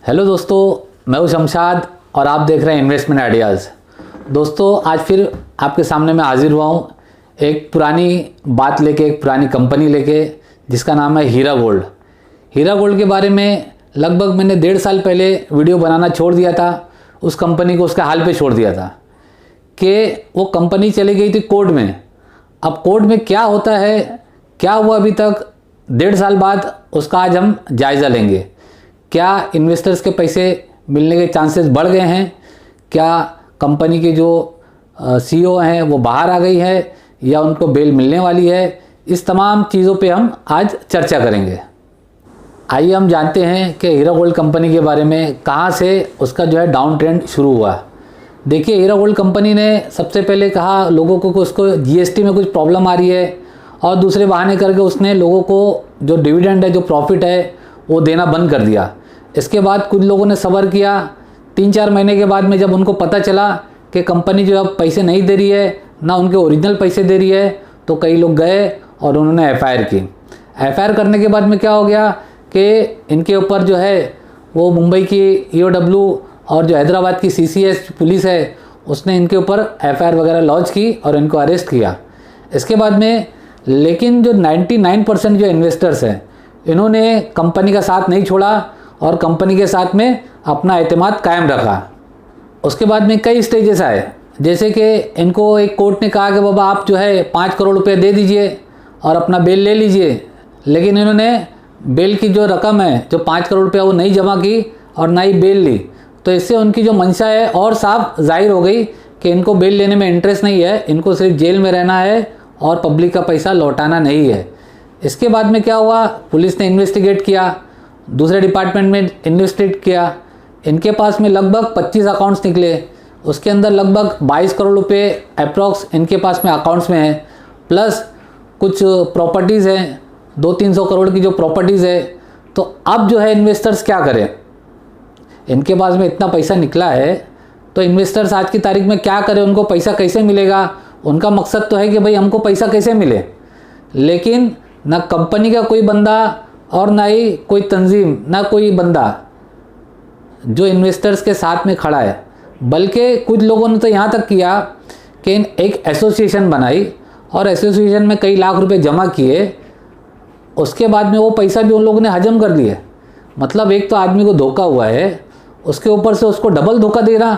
Hello दोस्तों, मैं हूं शमशाद और आप देख रहे हैं इन्वेस्टमेंट आइडियाज़। दोस्तों, आज फिर आपके सामने मैं हाजिर हुआ हूं एक पुरानी बात लेके, एक पुरानी कंपनी लेके, जिसका नाम है हीरा गोल्ड। हीरा गोल्ड के बारे में लगभग मैंने 1.5 साल पहले वीडियो बनाना छोड़ दिया था। उस कंपनी को उसके हाल पे छोड़ दिया था कि वो कंपनी चली गई थी कोर्ट में। अब कोर्ट में क्या होता है, क्या हुआ अभी तक, 1.5 साल बाद उसका आज हम जायज़ा लेंगे। क्या इन्वेस्टर्स के पैसे मिलने के चांसेस बढ़ गए हैं? क्या कंपनी के जो सीईओ हैं वो बाहर आ गई है या उनको बेल मिलने वाली है? इस तमाम चीज़ों पे हम आज चर्चा करेंगे। आइए हम जानते हैं कि हीरा गोल्ड कंपनी के बारे में, कहाँ से उसका जो है डाउन ट्रेंड शुरू हुआ। देखिए, हीरा गोल्ड कंपनी ने सबसे पहले कहा लोगों को कि उसको जीएसटी में कुछ प्रॉब्लम आ रही है, और दूसरे बहाने करके उसने लोगों को जो डिविडेंड है, जो प्रॉफिट है, वो देना बंद कर दिया। इसके बाद कुछ लोगों ने सब्र किया। 3-4 महीने के बाद में जब उनको पता चला कि कंपनी जो अब पैसे नहीं दे रही है, ना उनके ओरिजिनल पैसे दे रही है, तो कई लोग गए और उन्होंने एफआईआर की। एफआईआर करने के बाद में क्या हो गया कि इनके ऊपर जो है वो मुंबई की ईओडब्ल्यू और जो हैदराबाद की सीसीएस पुलिस है, उसने इनके ऊपर एफआईआर वगैरह लॉन्च की और इनको अरेस्ट किया। इसके बाद में लेकिन जो 99% जो इन्वेस्टर्स हैं, इन्होंने कंपनी का साथ नहीं छोड़ा और कंपनी के साथ में अपना एतमाद कायम रखा। उसके बाद में कई स्टेजेस आए, जैसे कि इनको एक कोर्ट ने कहा कि बाबा आप जो है 5 करोड़ रुपए दे दीजिए और अपना बेल ले लीजिए। लेकिन इन्होंने बेल की जो रकम है, जो 5 करोड़ रुपया, वो नहीं जमा की और ना ही बेल ली। तो इससे उनकी जो मंशा है और साफ जाहिर हो गई कि इनको बेल लेने में इंटरेस्ट नहीं है, इनको सिर्फ जेल में रहना है और पब्लिक का पैसा लौटाना नहीं है। इसके बाद में क्या हुआ, पुलिस ने इन्वेस्टिगेट किया, दूसरे डिपार्टमेंट में इन्वेस्टिगेट किया। इनके पास में लगभग 25 अकाउंट्स निकले। उसके अंदर लगभग 22 करोड़ रुपए अप्रॉक्स इनके पास में अकाउंट्स में है, प्लस कुछ प्रॉपर्टीज़ हैं, 200-300 करोड़ की जो प्रॉपर्टीज़ है। तो अब जो है इन्वेस्टर्स क्या करें, इनके पास में इतना पैसा निकला है, तो इन्वेस्टर्स आज की तारीख में क्या करें, उनको पैसा कैसे मिलेगा? उनका मकसद तो है कि भाई हमको पैसा कैसे मिले, लेकिन ना कंपनी का कोई बंदा और ना ही कोई तंजीम, ना कोई बंदा जो इन्वेस्टर्स के साथ में खड़ा है। बल्कि कुछ लोगों ने तो यहाँ तक किया कि एक एसोसिएशन बनाई और एसोसिएशन में कई लाख रुपए जमा किए। उसके बाद में वो पैसा भी उन लोगों ने हजम कर दिए। मतलब एक तो आदमी को धोखा हुआ है, उसके ऊपर से उसको डबल धोखा दे रहा।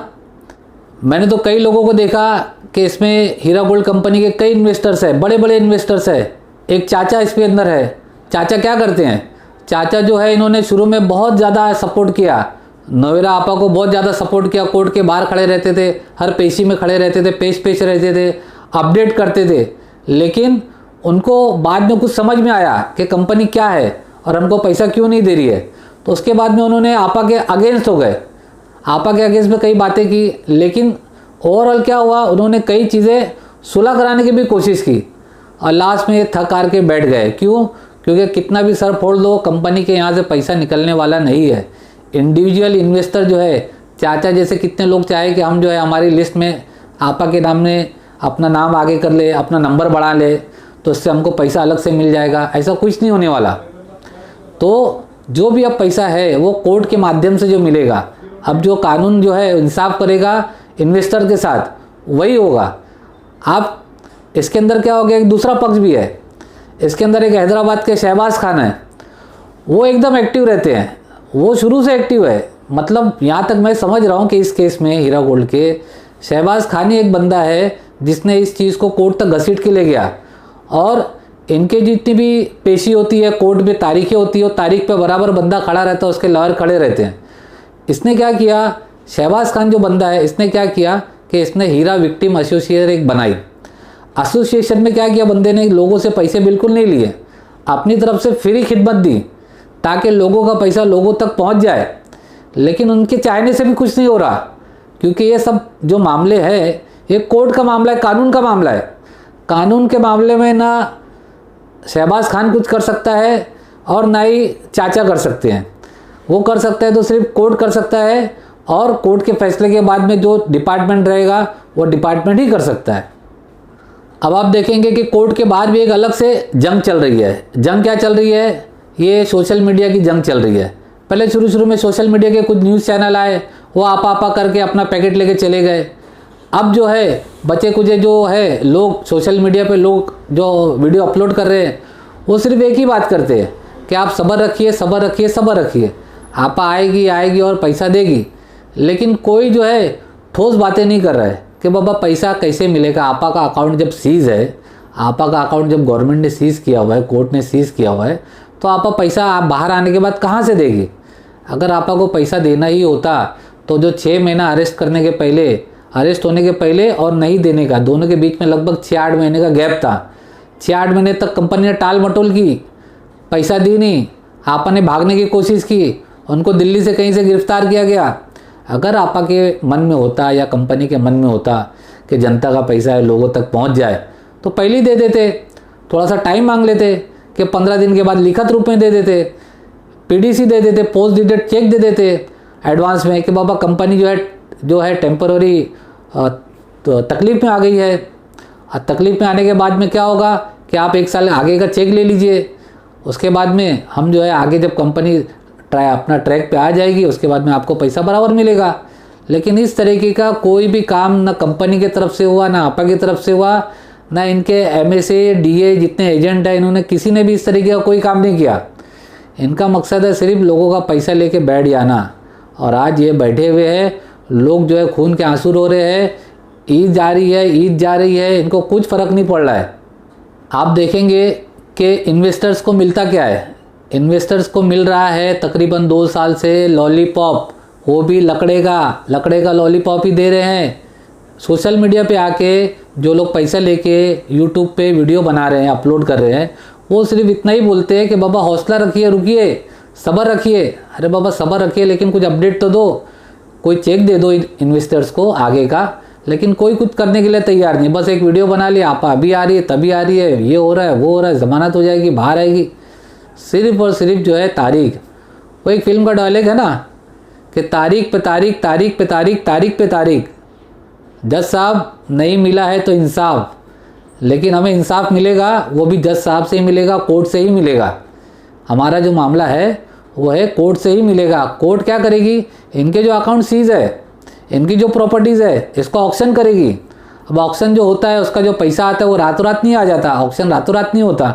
मैंने तो कई लोगों को देखा कि इसमें हीरा गोल्ड कंपनी के कई इन्वेस्टर्स हैं, बड़े बड़े इन्वेस्टर्स हैं। एक चाचा इसके अंदर है। चाचा क्या करते हैं, चाचा जो है इन्होंने शुरू में बहुत ज़्यादा सपोर्ट किया, नवेरा आपा को बहुत ज़्यादा सपोर्ट किया। कोर्ट के बाहर खड़े रहते थे, हर पेशी में खड़े रहते थे, पेश रहते थे, अपडेट करते थे। लेकिन उनको बाद में कुछ समझ में आया कि कंपनी क्या है और हमको पैसा क्यों नहीं दे रही है। तो उसके बाद में उन्होंने आपा के अगेंस्ट हो गए, आपा के अगेंस्ट में कई बातें की। लेकिन ओवरऑल क्या हुआ, उन्होंने कई चीज़ें सुलह कराने की भी कोशिश की और लास्ट में ये थक हार के बैठ गए। क्यों? क्योंकि कितना भी सर फोड़ लो, कंपनी के यहाँ से पैसा निकलने वाला नहीं है। इंडिविजुअल इन्वेस्टर जो है, चाचा जैसे कितने लोग चाहे कि हम जो है हमारी लिस्ट में आपा के नाम में अपना नाम आगे कर ले, अपना नंबर बढ़ा ले, तो इससे हमको पैसा अलग से मिल जाएगा। ऐसा कुछ नहीं होने वाला। तो जो भी अब पैसा है वो कोर्ट के माध्यम से जो मिलेगा, अब जो कानून जो है इंसाफ करेगा इन्वेस्टर के साथ, वही होगा। आप इसके अंदर क्या हो गया, एक दूसरा पक्ष भी है। इसके अंदर एक हैदराबाद के शहबाज खान है, वो एकदम एक्टिव रहते हैं, वो शुरू से एक्टिव है। मतलब यहाँ तक मैं समझ रहा हूँ कि इस केस में हीरा गोल्ड के शहबाज खान ही एक बंदा है जिसने इस चीज़ को कोर्ट तक घसीट के ले गया। और इनके जितनी भी पेशी होती है कोर्ट में, तारीखें होती है, तारीख पे बराबर बंदा खड़ा रहता है, उसके लॉयर खड़े रहते हैं। इसने क्या किया, शहबाज खान जो बंदा है, इसने क्या किया कि इसने हीरा विक्टिम एसोसिएशन एक बनाई। एसोसिएशन में क्या किया बंदे ने, लोगों से पैसे बिल्कुल नहीं लिए, अपनी तरफ से फ्री खिदमत दी ताकि लोगों का पैसा लोगों तक पहुंच जाए। लेकिन उनके चाहने से भी कुछ नहीं हो रहा, क्योंकि ये सब जो मामले हैं ये कोर्ट का मामला है, कानून का मामला है। कानून के मामले में ना शहबाज खान कुछ कर सकता है और ना ही चाचा कर सकते हैं। वो कर सकता है तो सिर्फ कोर्ट कर सकता है, और कोर्ट के फैसले के बाद में जो डिपार्टमेंट रहेगा वो डिपार्टमेंट ही कर सकता है। अब आप देखेंगे कि कोर्ट के बाहर भी एक अलग से जंग चल रही है। जंग क्या चल रही है, ये सोशल मीडिया की जंग चल रही है। पहले शुरू शुरू में सोशल मीडिया के कुछ न्यूज़ चैनल आए, वो आपा करके अपना पैकेट लेके चले गए। अब जो है बचे कुचे जो है लोग सोशल मीडिया पे लोग जो वीडियो अपलोड कर रहे हैं, वो सिर्फ एक ही बात करते हैं कि आप सब्र रखिए, सब्र रखिए, सब्र रखिए, आपा आएगी और पैसा देगी। लेकिन कोई जो है ठोस बातें नहीं कर रहा है कि बाबा पैसा कैसे मिलेगा। आपा का अकाउंट जब सीज़ है, आपा का अकाउंट जब गवर्नमेंट ने सीज़ किया हुआ है, कोर्ट ने सीज़ किया हुआ है, तो आपा पैसा आप बाहर आने के बाद कहाँ से देगी। अगर आपा को पैसा देना ही होता तो जो 6 महीना अरेस्ट होने के पहले और नहीं देने का, दोनों के बीच में लगभग 6-8 महीने का गैप था। 6-8 महीने तक कंपनी ने टाल मटोल की, पैसा दी नहीं, आपा ने भागने की कोशिश की, उनको दिल्ली से कहीं से गिरफ्तार किया गया। अगर आपा के मन में होता या कंपनी के मन में होता कि जनता का पैसा है, लोगों तक पहुंच जाए, तो पहले ही दे देते। थोड़ा सा टाइम मांग लेते कि 15 दिन के बाद लिखित रूप में दे देते, पीडीसी दे देते, पोस्ट डेटेड चेक दे देते एडवांस में कि बाबा कंपनी जो है टेम्पररी तो तकलीफ़ में आ गई है। तकलीफ़ में आने के बाद में क्या होगा कि आप 1 साल आगे का चेक ले लीजिए, उसके बाद में हम जो है आगे जब कंपनी अपना ट्रैक पे आ जाएगी, उसके बाद में आपको पैसा बराबर मिलेगा। लेकिन इस तरीके का कोई भी काम ना कंपनी की तरफ से हुआ, ना आपा की तरफ से हुआ, ना इनके एमएसए डीए जितने एजेंट हैं, इन्होंने किसी ने भी इस तरीके का कोई काम नहीं किया। इनका मकसद है सिर्फ लोगों का पैसा लेके बैठ जाना। और आज ये बैठे हुए हैं, लोग जो है खून के आंसू रो रहे हैं, ईद जा रही है, इनको कुछ फ़र्क नहीं पड़ रहा है। आप देखेंगे कि इन्वेस्टर्स को मिलता क्या है। इन्वेस्टर्स को मिल रहा है तकरीबन 2 साल से लॉलीपॉप, वो भी लकड़े का लॉलीपॉप ही दे रहे हैं। सोशल मीडिया पे आके जो लोग पैसा लेके यूट्यूब पे वीडियो बना रहे हैं, अपलोड कर रहे हैं, वो सिर्फ इतना ही बोलते हैं कि बाबा हौसला रखिए, रुकिए, सब्र रखिए। अरे बाबा सब्र रखिए, लेकिन कुछ अपडेट तो दो, कोई चेक दे दो इन्वेस्टर्स को आगे का। लेकिन कोई कुछ करने के लिए तैयार नहीं, बस एक वीडियो बना लिया, आपा अभी आ रही है, तभी आ रही है, ये हो रहा है, वो हो रहा है, ज़मानत हो जाएगी, बाहर आएगी। सिर्फ और सिर्फ जो है तारीख। वो एक फिल्म का डायलॉग है ना कि तारीख पे तारीख, तारीख पे तारीख, तारीख पे तारीख। जज साहब नहीं मिला है तो इंसाफ, लेकिन हमें इंसाफ मिलेगा वो भी जज साहब से ही मिलेगा, कोर्ट से ही मिलेगा। हमारा जो मामला है वो है कोर्ट से ही मिलेगा। कोर्ट क्या करेगी, इनके जो अकाउंट सीज है, इनकी जो प्रॉपर्टीज़ है, इसको ऑक्शन करेगी। अब ऑक्शन जो होता है उसका जो पैसा आता है वो रातों रात नहीं आ जाता, ऑक्शन रातों रात नहीं होता।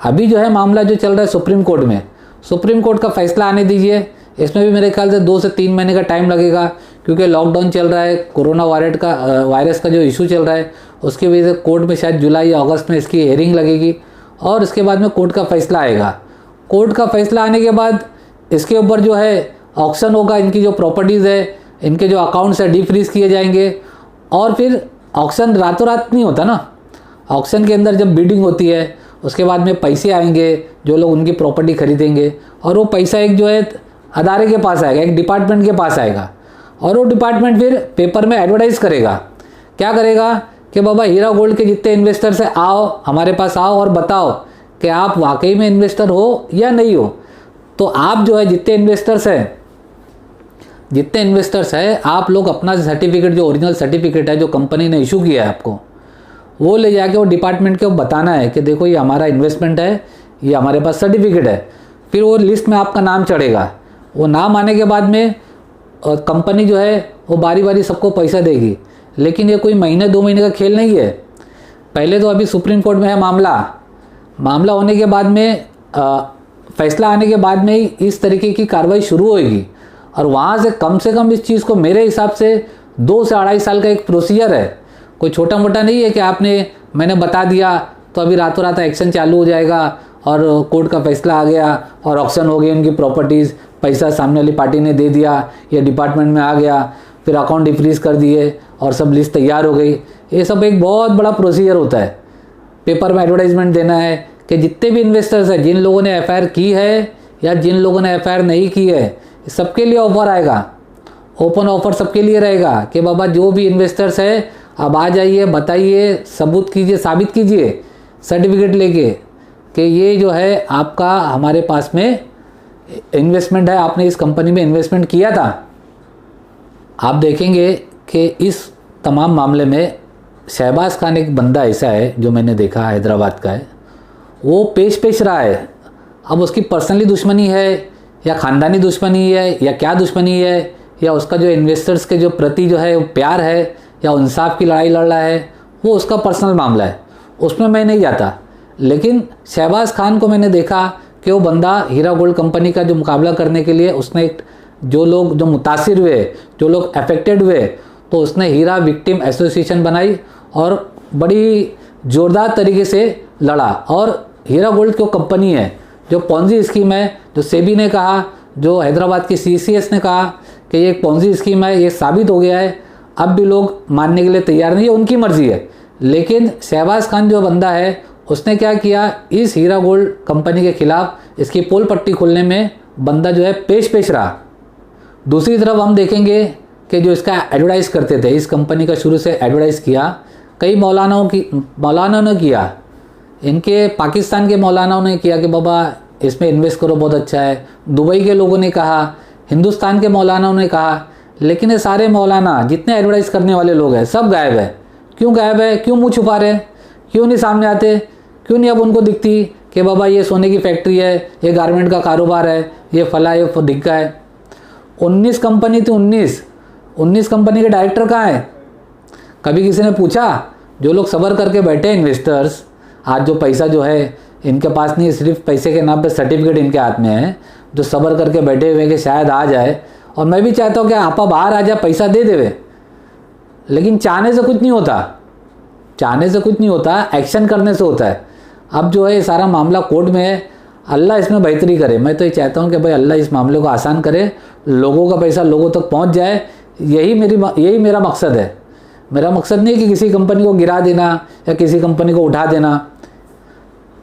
अभी जो है मामला जो चल रहा है सुप्रीम कोर्ट में, सुप्रीम कोर्ट का फैसला आने दीजिए। इसमें भी मेरे ख्याल से 2 से 3 महीने का टाइम लगेगा, क्योंकि लॉकडाउन चल रहा है, कोरोना वायरस का जो इशू चल रहा है, उसकी वजह से कोर्ट में शायद जुलाई या अगस्त में इसकी हेयरिंग लगेगी और इसके बाद में कोर्ट का फैसला आएगा। कोर्ट का फैसला आने के बाद इसके ऊपर जो है ऑक्शन होगा, इनकी जो प्रॉपर्टीज़ है, इनके जो अकाउंट्स है डीफ्रीज किए जाएंगे। और फिर ऑक्शन रातों रात नहीं होता ना, ऑक्शन के अंदर जब बिडिंग होती है उसके बाद में पैसे आएंगे, जो लोग उनकी प्रॉपर्टी खरीदेंगे, और वो पैसा एक जो है अदारे के पास आएगा, एक डिपार्टमेंट के पास आएगा, और वो डिपार्टमेंट फिर पेपर में एडवर्टाइज़ करेगा। क्या करेगा कि बाबा हीरा गोल्ड के जितने इन्वेस्टर्स हैं, आओ हमारे पास आओ और बताओ कि आप वाकई में इन्वेस्टर हो या नहीं हो। तो आप जो है जितने इन्वेस्टर्स हैं आप लोग अपना सर्टिफिकेट, जो ओरिजिनल सर्टिफिकेट है जो कंपनी ने इशू किया है आपको, वो ले जाके वो डिपार्टमेंट को बताना है कि देखो ये हमारा इन्वेस्टमेंट है, ये हमारे पास सर्टिफिकेट है। फिर वो लिस्ट में आपका नाम चढ़ेगा। वो नाम आने के बाद में कंपनी जो है वो बारी बारी सबको पैसा देगी। लेकिन ये कोई महीने 2 महीने का खेल नहीं है। पहले तो अभी सुप्रीम कोर्ट में है मामला होने के बाद में फैसला आने के बाद में ही इस तरीके की कार्रवाई शुरू होगी। और वहाँ से कम इस चीज़ को मेरे हिसाब से 2 से 2.5 साल का एक प्रोसीजर है। कोई छोटा मोटा नहीं है कि मैंने बता दिया तो अभी रातों रात एक्शन चालू हो जाएगा और कोर्ट का फैसला आ गया और ऑक्शन हो गई उनकी प्रॉपर्टीज़, पैसा सामने वाली पार्टी ने दे दिया या डिपार्टमेंट में आ गया, फिर अकाउंट डिफ्रीज कर दिए और सब लिस्ट तैयार हो गई। ये सब एक बहुत बड़ा प्रोसीजर होता है। पेपर में एडवर्टाइजमेंट देना है कि जितने भी इन्वेस्टर्स हैं, जिन लोगों ने एफआईआर की है या जिन लोगों ने एफआईआर नहीं की है, सबके लिए ऑफर आएगा, ओपन ऑफर सबके लिए रहेगा कि बाबा जो भी इन्वेस्टर्स है अब आ जाइए, बताइए, सबूत कीजिए, साबित कीजिए सर्टिफिकेट लेके कि ये जो है आपका हमारे पास में इन्वेस्टमेंट है, आपने इस कंपनी में इन्वेस्टमेंट किया था। आप देखेंगे कि इस तमाम मामले में शहबाज खान एक बंदा ऐसा है जो मैंने देखा हैदराबाद का है, वो पेश रहा है। अब उसकी पर्सनली दुश्मनी है या ख़ानदानी दुश्मनी है या क्या दुश्मनी है, या उसका जो इन्वेस्टर्स के जो प्रति जो है प्यार है, या इंसाफ की लड़ाई लड़ रहा है, वो उसका पर्सनल मामला है, उसमें मैं नहीं जाता। लेकिन शहबाज खान को मैंने देखा कि वो बंदा हीरा गोल्ड कंपनी का जो मुकाबला करने के लिए उसने एक जो लोग जो मुतासिर हुए, जो लोग अफेक्टेड हुए, तो उसने हीरा विक्टिम एसोसिएशन बनाई और बड़ी ज़ोरदार तरीके से लड़ा। और हीरा गोल्ड जो कंपनी है, जो पॉन्जी स्कीम है, जो सेबी ने कहा, जो हैदराबाद की CCS ने कहा कि ये एक पॉन्जी स्कीम है, ये साबित हो गया है। अब भी लोग मानने के लिए तैयार नहीं है, उनकी मर्जी है। लेकिन शहबाज खान जो बंदा है उसने क्या किया, इस हीरा गोल्ड कंपनी के खिलाफ इसकी पोल पट्टी खोलने में बंदा जो है पेश रहा। दूसरी तरफ हम देखेंगे कि जो इसका एडवर्टाइज़ करते थे, इस कंपनी का शुरू से एडवर्टाइज़ किया कई मौलानाओं ने किया, इनके पाकिस्तान के मौलानाओं ने किया कि बाबा इसमें इन्वेस्ट करो, बहुत अच्छा है। दुबई के लोगों ने कहा, हिंदुस्तान के मौलानाओं ने कहा, लेकिन ये सारे मौलाना जितने एडवर्टाइज़ करने वाले लोग हैं सब गायब है। क्यों गायब है? क्यों मुँह छुपा रहे हैं? क्यों नहीं सामने आते? क्यों नहीं अब उनको दिखती कि बाबा ये सोने की फैक्ट्री है, ये गारमेंट का कारोबार है, ये फला ये दिक्का है। 19 कंपनी थी, 19 कंपनी के डायरेक्टर कहाँ हैं? कभी किसी ने पूछा? जो लोग सब्र करके बैठे इन्वेस्टर्स, आज जो पैसा जो है इनके पास नहीं, सिर्फ पैसे के नाम पे सर्टिफिकेट इनके हाथ में है, जो सब्र करके बैठे हुए कि शायद आ जाए। और मैं भी चाहता हूँ कि आपा बाहर आ जाए, पैसा दे देवे, लेकिन चाहने से कुछ नहीं होता, चाहने से कुछ नहीं होता, एक्शन करने से होता है। अब जो है ये सारा मामला कोर्ट में है, अल्लाह इसमें बेहतरी करे। मैं तो ये चाहता हूँ कि भाई अल्लाह इस मामले को आसान करे, लोगों का पैसा लोगों तक पहुँच जाए। यही मेरा मकसद है। मेरा मकसद नहीं है कि किसी कंपनी को गिरा देना या किसी कंपनी को उठा देना।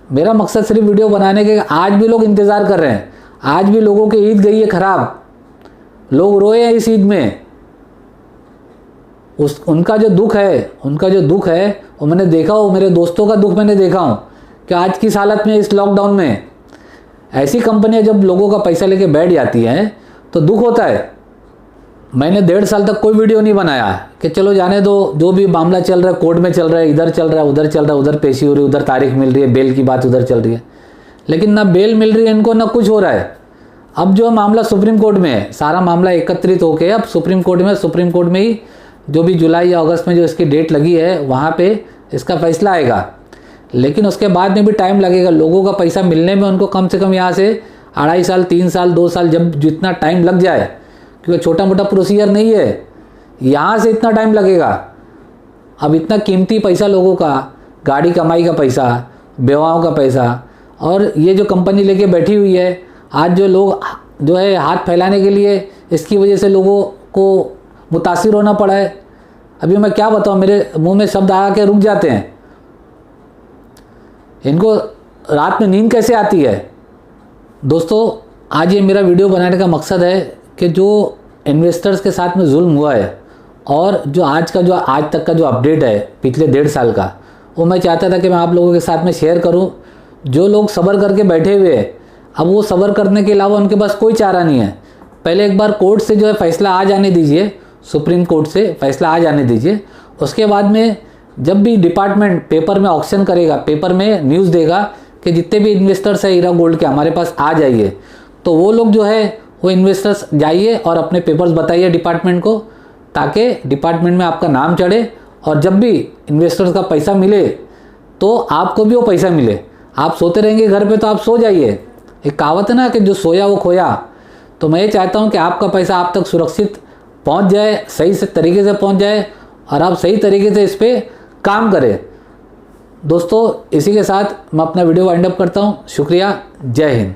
मेरा मकसद सिर्फ वीडियो बनाने के। आज भी लोग इंतज़ार कर रहे हैं, आज भी लोगों की ईद गई है ख़राब, लोग रोए हैं इस ईद में। उनका जो दुख है वो मैंने देखा हो, मेरे दोस्तों का दुख मैंने देखा हूँ कि आज किस हालत में इस लॉकडाउन में ऐसी कंपनियां जब लोगों का पैसा लेके बैठ जाती हैं तो दुख होता है। मैंने 1.5 साल तक कोई वीडियो नहीं बनाया कि चलो जाने दो, जो भी मामला चल रहा है कोर्ट में चल रहा है, इधर चल रहा है उधर चल रहा है, उधर पेशी हो रही है, उधर तारीख मिल रही है, बेल की बात उधर चल रही है, लेकिन ना बेल मिल रही है इनको, ना कुछ हो रहा है। अब जो मामला सुप्रीम कोर्ट में है, सारा मामला एकत्रित होकर अब सुप्रीम कोर्ट में ही जो भी जुलाई या अगस्त में जो इसकी डेट लगी है वहाँ पे इसका फैसला आएगा। लेकिन उसके बाद में भी टाइम लगेगा, लोगों का पैसा मिलने में उनको कम से कम यहाँ से 2.5 साल 3 साल 2 साल, जब जितना टाइम लग जाए, क्योंकि छोटा मोटा प्रोसीजर नहीं है, यहाँ से इतना टाइम लगेगा। अब इतना कीमती पैसा लोगों का, गाड़ी कमाई का पैसा, बेवाओं का पैसा, और ये जो कंपनी लेके बैठी हुई है, आज जो लोग जो है हाथ फैलाने के लिए इसकी वजह से लोगों को मुतासिर होना पड़ा है। अभी मैं क्या बताऊँ, मेरे मुंह में शब्द आ के रुक जाते हैं। इनको रात में नींद कैसे आती है? दोस्तों, आज ये मेरा वीडियो बनाने का मकसद है कि जो इन्वेस्टर्स के साथ में जुल्म हुआ है और जो आज तक का जो अपडेट है पिछले 1.5 साल का, वो मैं चाहता था कि मैं आप लोगों के साथ में शेयर करूं। जो लोग सब्र करके बैठे हुए हैं, अब वो सब्र करने के अलावा उनके पास कोई चारा नहीं है। पहले एक बार कोर्ट से जो है फैसला आ जाने दीजिए, सुप्रीम कोर्ट से फैसला आ जाने दीजिए। उसके बाद में जब भी डिपार्टमेंट पेपर में ऑक्शन करेगा, पेपर में न्यूज़ देगा कि जितने भी इन्वेस्टर्स है हीरा गोल्ड के हमारे पास आ जाइए, तो वो लोग जो है वो इन्वेस्टर्स जाइए और अपने पेपर्स बताइए डिपार्टमेंट को, ताकि डिपार्टमेंट में आपका नाम चढ़े और जब भी इन्वेस्टर्स का पैसा मिले तो आपको भी वो पैसा मिले। आप सोते रहेंगे घर पे तो आप सो जाइए। एक कहावत है ना कि जो सोया वो खोया। तो मैं ये चाहता हूँ कि आपका पैसा आप तक सुरक्षित पहुँच जाए, सही से तरीके से पहुँच जाए और आप सही तरीके से इस पर काम करें। दोस्तों, इसी के साथ मैं अपना वीडियो वाइंड अप करता हूँ। शुक्रिया, जय हिंद।